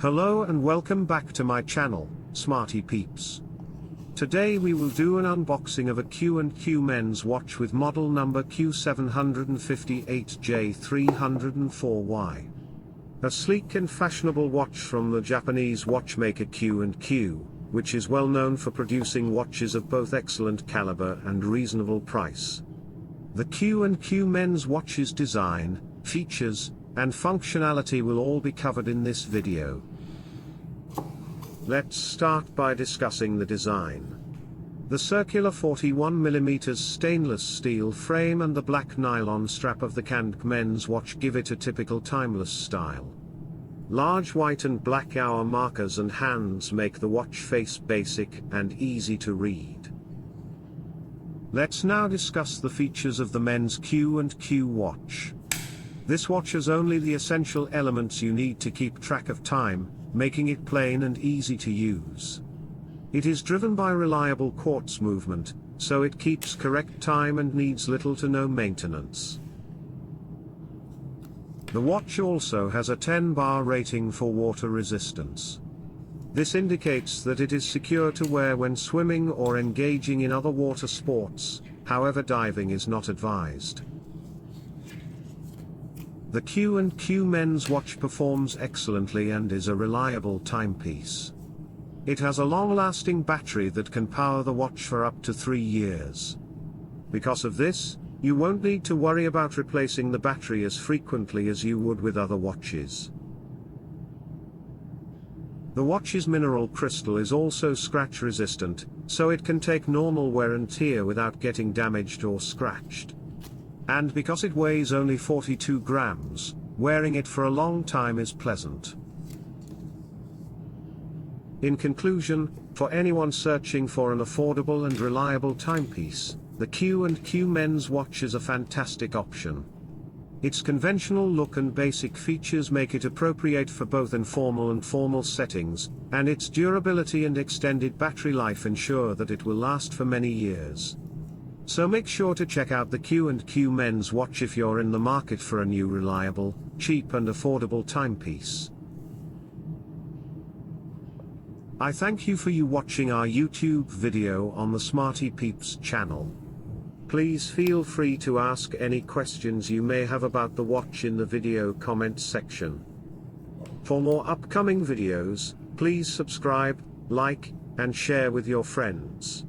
Hello and welcome back to my channel, Smarty Peeps. Today we will do an unboxing of a Q&Q men's watch with model number Q758J304Y. A sleek and fashionable watch from the Japanese watchmaker Q&Q, which is well known for producing watches of both excellent caliber and reasonable price. The Q&Q men's watch's design, features, and functionality will all be covered in this video. Let's start by discussing the design. The circular 41mm stainless steel frame and the black nylon strap of the Q&Q men's watch give it a typical timeless style. Large white and black hour markers and hands make the watch face basic and easy to read. Let's now discuss the features of the men's Q&Q watch. This watch has only the essential elements you need to keep track of time, making it plain and easy to use. It is driven by reliable quartz movement, so it keeps correct time and needs little to no maintenance. The watch also has a 10-bar rating for water resistance. This indicates that it is secure to wear when swimming or engaging in other water sports, however diving is not advised. The Q&Q men's watch performs excellently and is a reliable timepiece. It has a long-lasting battery that can power the watch for up to 3 years. Because of this, you won't need to worry about replacing the battery as frequently as you would with other watches. The watch's mineral crystal is also scratch resistant, so it can take normal wear and tear without getting damaged or scratched. And because it weighs only 42 grams, wearing it for a long time is pleasant. In conclusion, for anyone searching for an affordable and reliable timepiece, the Q&Q men's watch is a fantastic option. Its conventional look and basic features make it appropriate for both informal and formal settings, and its durability and extended battery life ensure that it will last for many years. So make sure to check out the Q&Q men's watch if you're in the market for a new reliable, cheap and affordable timepiece. I thank you for watching our YouTube video on the Smarty Peeps channel. Please feel free to ask any questions you may have about the watch in the video comments section. For more upcoming videos, please subscribe, like, and share with your friends.